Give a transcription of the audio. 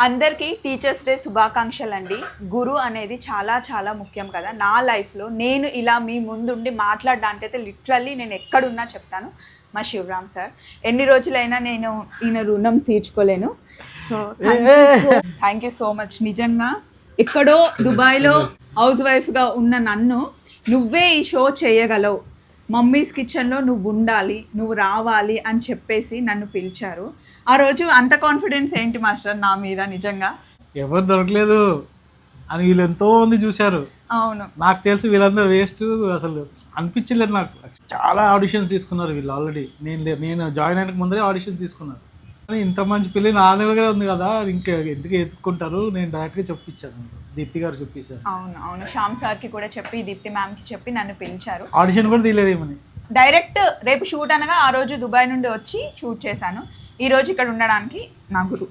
అందరికీ teachers day శుభాకాంక్షలు అండి. గురు అనేది చాలా చాలా ముఖ్యం కదా. నా లైఫ్లో నేను ఇలా మీ ముందుండి మాట్లాడడానికైతే లిటరల్లీ నేను ఎక్కడున్నా చెప్తాను మా శివరామ్ సార్. ఎన్ని రోజులైనా నేను ఈయన రుణం తీర్చుకోలేను. So thank you so much. నిజంగా ఎక్కడో దుబాయ్లో హౌస్ వైఫ్గా ఉన్న నన్ను నువ్వే ఈ షో చేయగలవు, మమ్మీస్ కిచెన్లో నువ్వు ఉండాలి, నువ్వు రావాలి అని చెప్పేసి నన్ను పిలిచారు. ఆ రోజు అంత కాన్ఫిడెన్స్ ఏంటి మాస్టర్ నా మీద? నిజంగా ఎవరు దొరకలేదు అని వీళ్ళు ఎంతో మంది చూశారు. అవును, నాకు తెలిసి వీళ్ళందరూ వేస్ట్, అసలు అనిపించలేదు నాకు. చాలా ఆడిషన్స్ తీసుకున్నారు వీళ్ళు ఆల్రెడీ. నేను జాయిన్ అయిన ముందరే ఆడిషన్స్ తీసుకున్నారు. కానీ ఇంత మంచి పిల్లి నా దగ్గర ఉంది కదా, ఇంకా ఎందుకు ఎత్తుకుంటారు, నేను డైరెక్ట్గా చెప్పించాను, దీప్తి గారు చెప్పించారు. అవును అవును, శ్యామ్ సార్కి కూడా చెప్పి దీప్తి మ్యామ్కి చెప్పి నన్ను పిలిచారు. ఆడిషన్ కూడా తీయలేదేమని, డైరెక్ట్ రేపు షూట్ అనగా ఆ రోజు దుబాయ్ నుండి వచ్చి షూట్ చేశాను. ఈ రోజు ఇక్కడ ఉండడానికి నా గురు.